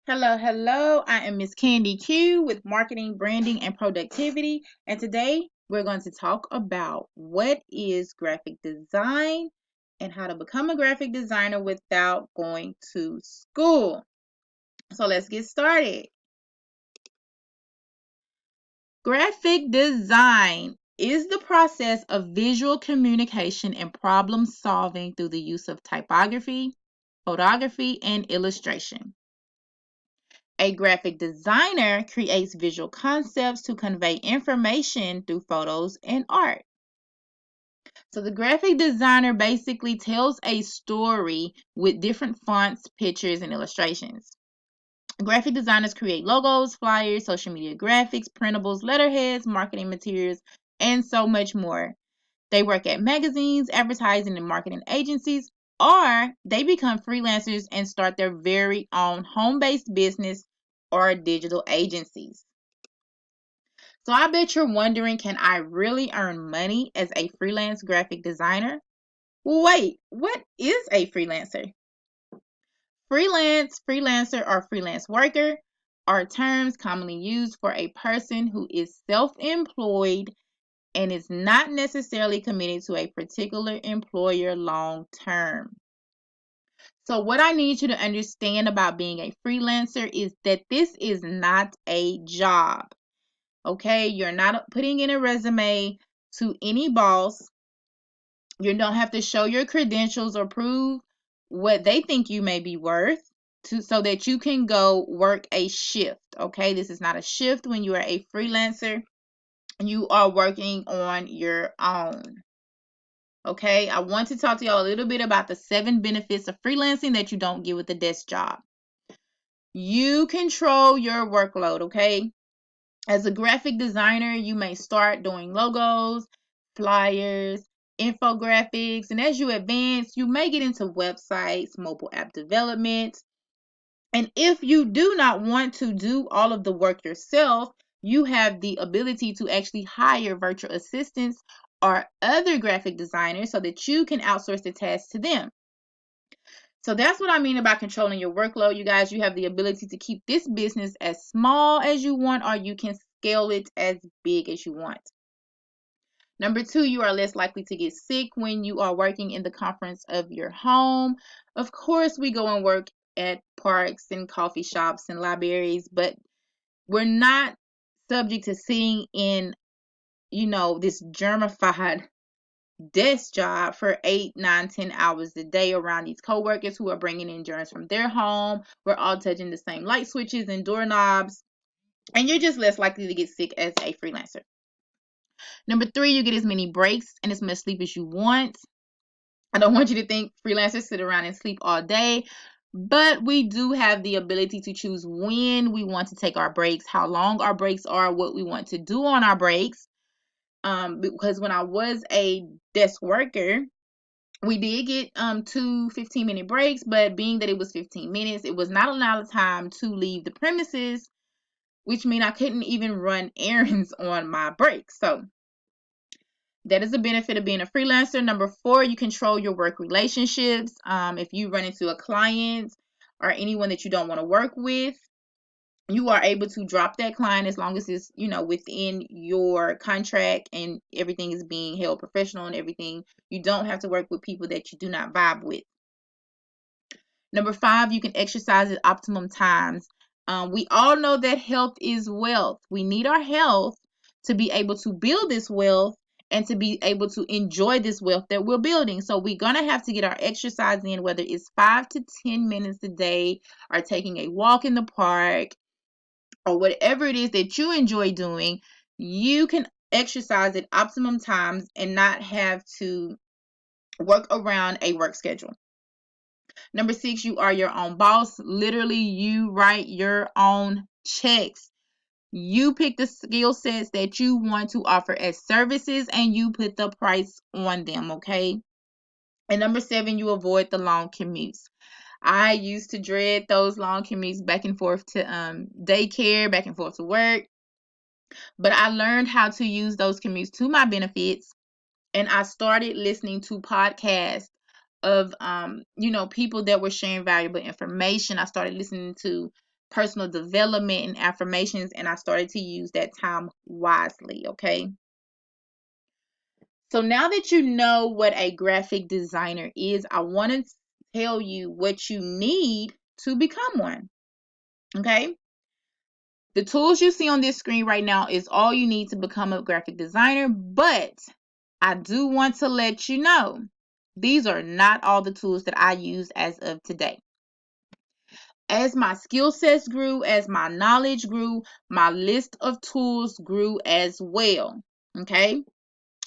Hello, hello. I am Miss Candy Q with Marketing, Branding, and Productivity. And today we're going to talk about what is graphic design and how to become a graphic designer without going to school. So let's get started. Graphic design is the process of visual communication and problem solving through the use of typography, photography, and illustration. A graphic designer creates visual concepts to convey information through photos and art. So the graphic designer basically tells a story with different fonts, pictures, and illustrations. Graphic designers create logos, flyers, social media graphics, printables, letterheads, marketing materials, and so much more. They work at magazines, advertising, and marketing agencies, or they become freelancers and start their very own home-based business or digital agencies. So I bet you're wondering, can I really earn money as a freelance graphic designer? Wait, what is a freelancer? Freelancer, or freelance worker are terms commonly used for a person who is self-employed and is not necessarily committed to a particular employer long term. So, what I need you to understand about being a freelancer is that this is not a job. Okay, you're not putting in a resume to any boss. You don't have to show your credentials or prove what they think you may be worth so that you can go work a shift. Okay, this is not a shift when you are a freelancer. You are working on your own. Okay, I want to talk to y'all a little bit about the 7 benefits of freelancing that you don't get with a desk job. You control your workload, okay? As a graphic designer, you may start doing logos, flyers, infographics, and as you advance, you may get into websites, mobile app development. And if you do not want to do all of the work yourself, you have the ability to actually hire virtual assistants or other graphic designers so that you can outsource the tasks to them. So that's what I mean about controlling your workload. You guys, you have the ability to keep this business as small as you want, or you can scale it as big as you want. Number 2, you are less likely to get sick when you are working in the comforts of your home. Of course, we go and work at parks and coffee shops and libraries, but we're not subject to sitting in, this germified desk job for 8, 9, 10 hours a day around these coworkers who are bringing in germs from their home. We're all touching the same light switches and doorknobs, and you're just less likely to get sick as a freelancer. Number 3, you get as many breaks and as much sleep as you want. I don't want you to think freelancers sit around and sleep all day, but we do have the ability to choose when we want to take our breaks, how long our breaks are, what we want to do on our breaks. Because when I was a desk worker, we did get 2 15-minute breaks, but being that it was 15 minutes, it was not a lot of time to leave the premises, which means I couldn't even run errands on my breaks. So that is a benefit of being a freelancer. Number 4, you control your work relationships. If you run into a client or anyone that you don't want to work with, you are able to drop that client as long as it's, within your contract and everything is being held professional and everything. You don't have to work with people that you do not vibe with. Number 5, you can exercise at optimum times. We all know that health is wealth. We need our health to be able to build this wealth and to be able to enjoy this wealth that we're building. So we're going to have to get our exercise in, whether it's 5 to 10 minutes a day or taking a walk in the park or whatever it is that you enjoy doing. You can exercise at optimum times and not have to work around a work schedule. Number 6, you are your own boss. Literally, you write your own checks. You pick the skill sets that you want to offer as services and you put the price on them, okay? And number 7, you avoid the long commutes. I used to dread those long commutes back and forth to daycare, back and forth to work. But I learned how to use those commutes to my benefits, and I started listening to podcasts of people that were sharing valuable information. I started listening to personal development and affirmations, and I started to use that time wisely, okay? So now that you know what a graphic designer is, I want to tell you what you need to become one, okay? The tools you see on this screen right now is all you need to become a graphic designer, but I do want to let you know these are not all the tools that I use as of today. As my skill sets grew, as my knowledge grew, my list of tools grew as well, okay?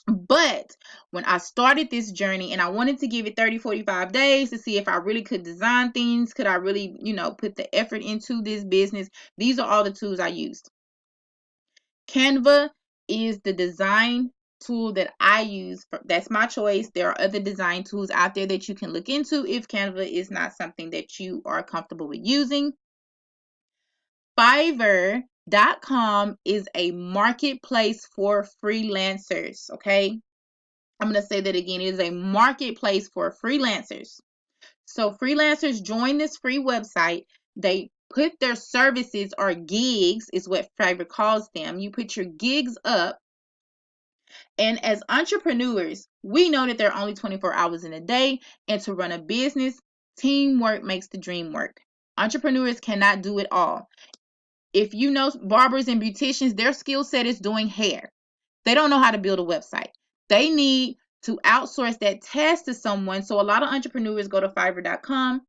But when I started this journey and I wanted to give it 30, 45 days to see if I really could design things, could I really, put the effort into this business, these are all the tools I used. Canva is the design tool that I use. That's my choice. There are other design tools out there that you can look into if Canva is not something that you are comfortable with using. FIVERR.com is a marketplace for freelancers, okay? I'm going to say that again. It is a marketplace for freelancers. So freelancers join this free website. They put their services or gigs, is what Fiverr calls them. You put your gigs up. And as entrepreneurs, we know that there are only 24 hours in a day. And to run a business, teamwork makes the dream work. Entrepreneurs cannot do it all. If you know barbers and beauticians, their skill set is doing hair. They don't know how to build a website. They need to outsource that task to someone. So a lot of entrepreneurs go to Fiverr.com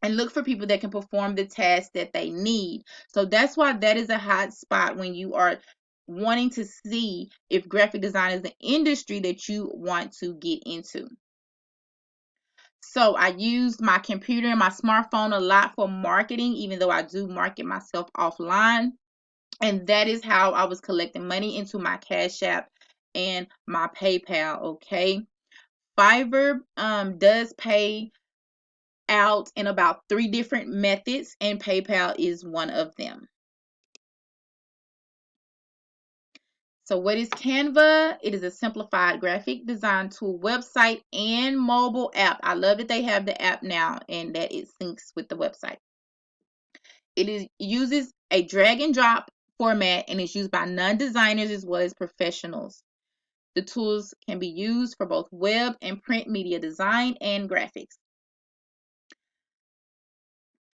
and look for people that can perform the task that they need. So that's why that is a hot spot when you are wanting to see if graphic design is the industry that you want to get into. So I use my computer and my smartphone a lot for marketing, even though I do market myself offline. And that is how I was collecting money into my Cash App and my PayPal, okay? Fiverr does pay out in about 3 different methods, and PayPal is one of them. So what is Canva? It is a simplified graphic design tool website and mobile app. I love that they have the app now and that it syncs with the website. It uses a drag and drop format and is used by non-designers as well as professionals. The tools can be used for both web and print media design and graphics.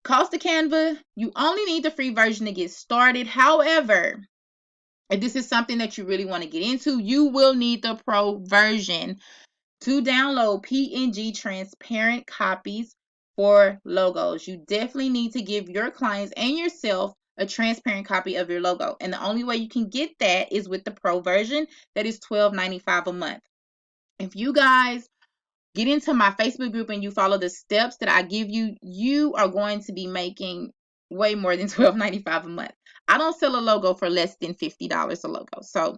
Cost of Canva, you only need the free version to get started. However, if this is something that you really want to get into, you will need the pro version to download PNG transparent copies for logos. You definitely need to give your clients and yourself a transparent copy of your logo. And the only way you can get that is with the pro version. That is $12.95 a month. If you guys get into my Facebook group and you follow the steps that I give you, you are going to be making way more than $12.95 a month. I don't sell a logo for less than $50 a logo. So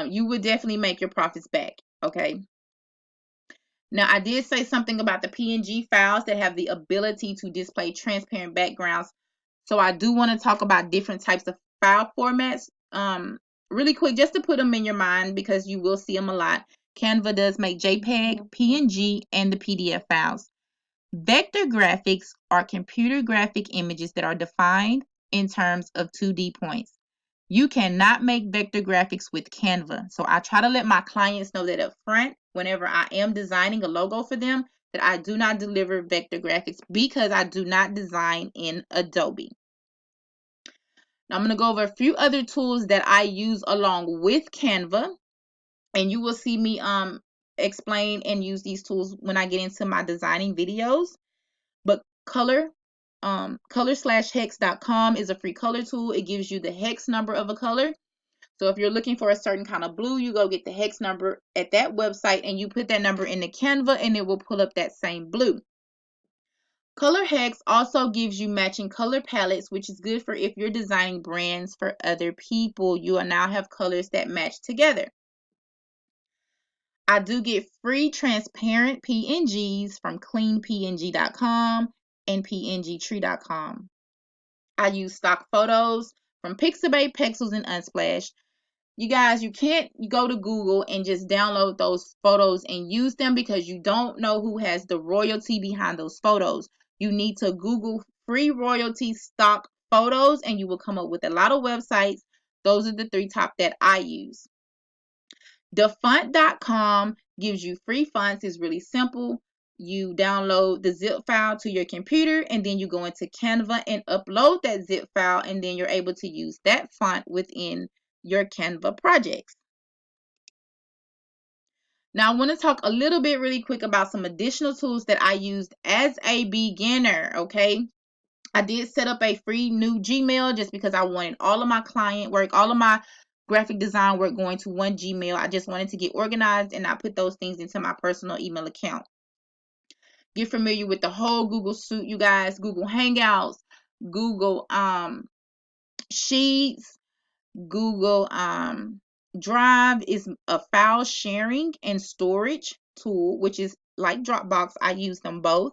you would definitely make your profits back, okay? Now, I did say something about the PNG files that have the ability to display transparent backgrounds. So I do want to talk about different types of file formats really quick, just to put them in your mind because you will see them a lot. Canva does make JPEG, PNG, and the PDF files. Vector graphics are computer graphic images that are defined in terms of 2D points. You cannot make vector graphics with Canva. So I try to let my clients know that up front, whenever I am designing a logo for them, that I do not deliver vector graphics because I do not design in Adobe. Now I'm going to go over a few other tools that I use along with Canva, and you will see me explain and use these tools when I get into my designing videos. But color/hex.com is a free color tool. It gives you the hex number of a color. So if you're looking for a certain kind of blue, you go get the hex number at that website and you put that number in the Canva and it will pull up that same blue. Color Hex also gives you matching color palettes, which is good for if you're designing brands for other people. You will now have colors that match together. I do get free transparent PNGs from cleanpng.com and pngtree.com. I use stock photos from Pixabay, Pexels, and Unsplash. You guys, you can't go to Google and just download those photos and use them because you don't know who has the royalty behind those photos. You need to Google free royalty stock photos, and you will come up with a lot of websites. Those are the 3 top that I use. Defont.com gives you free fonts. It's really simple. You download the zip file to your computer, and then you go into Canva and upload that zip file, and then you're able to use that font within your Canva projects. Now, I want to talk a little bit really quick about some additional tools that I used as a beginner, okay? I did set up a free new Gmail just because I wanted all of my client work, all of my graphic design work going to one Gmail. I just wanted to get organized and not put those things into my personal email account. Get familiar with the whole Google suite, you guys. Google Hangouts, Google Sheets, Google Drive is a file sharing and storage tool, which is like Dropbox. I use them both.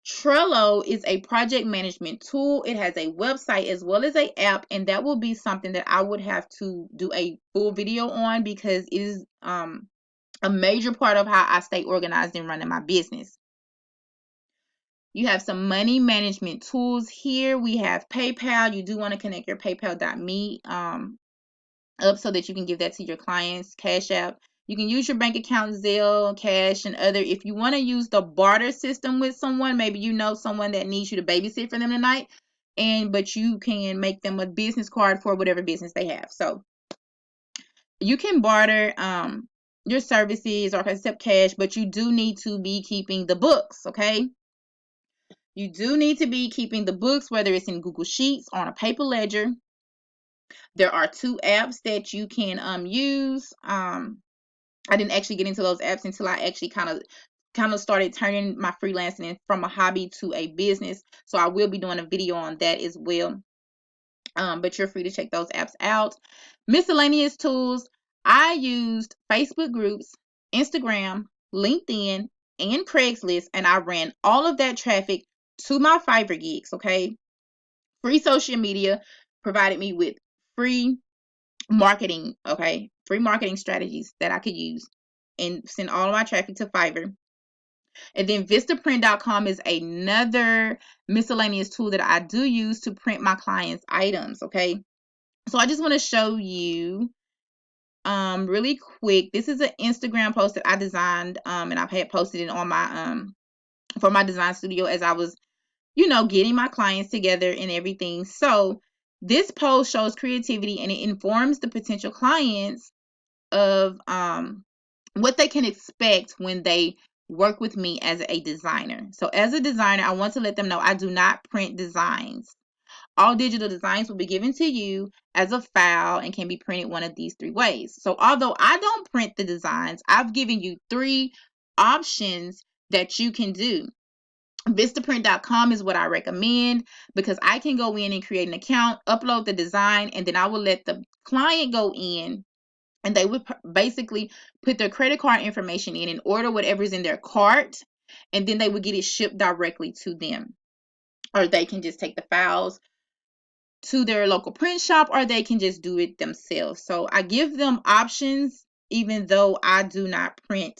Trello is a project management tool. It has a website as well as an app, and that will be something that I would have to do a full video on because it is a major part of how I stay organized in running my business. You have some money management tools here. We have PayPal. You do want to connect your PayPal.me up so that you can give that to your clients. Cash App. You can use your bank account, Zelle, Cash, and other. If you want to use the barter system with someone, maybe you know someone that needs you to babysit for them tonight, but you can make them a business card for whatever business they have. So you can barter your services or accept cash, but you do need to be keeping the books, okay? You do need to be keeping the books, whether it's in Google Sheets, on a paper ledger. There are 2 apps that you can use. I didn't actually get into those apps until I actually kind of started turning my freelancing from a hobby to a business. So I will be doing a video on that as well. But you're free to check those apps out. Miscellaneous tools. I used Facebook groups, Instagram, LinkedIn, and Craigslist, and I ran all of that traffic to my FIVERR gigs, okay? Free social media provided me with free marketing, okay? Free marketing strategies that I could use and send all of my traffic to FIVERR. And then Vistaprint.com is another miscellaneous tool that I do use to print my clients' items, okay? So I just want to show you really quick. This is an Instagram post that I designed and I've had posted it on my for my design studio as I was, getting my clients together and everything. So this post shows creativity and it informs the potential clients of what they can expect when they work with me as a designer. So as a designer, I want to let them know I do not print designs. All digital designs will be given to you as a file and can be printed one of these 3 ways. So although I don't print the designs, I've given you 3 options that you can do. Vistaprint.com is what I recommend because I can go in and create an account, upload the design, and then I will let the client go in and they would basically put their credit card information in and order whatever's in their cart, and then they would get it shipped directly to them. Or they can just take the files to their local print shop, or they can just do it themselves. So I give them options, even though I do not print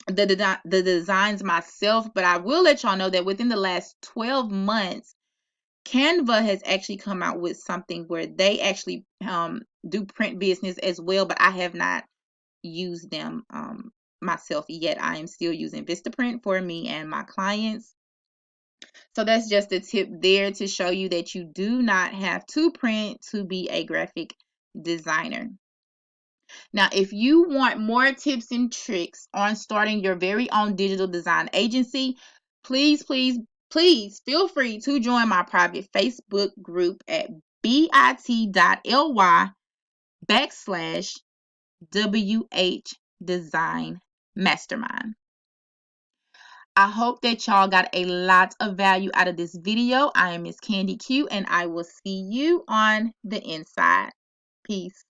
the designs myself. But I will let y'all know that within the last 12 months, Canva has actually come out with something where they actually do print business as well, but I have not used them myself yet. I am still using Vistaprint for me and my clients. So that's just a tip there to show you that you do not have to print to be a graphic designer. Now, if you want more tips and tricks on starting your very own digital design agency, please feel free to join my private Facebook group at bit.ly/WH Design Mastermind. I hope that y'all got a lot of value out of this video. I am Miss Candy Q, and I will see you on the inside. Peace.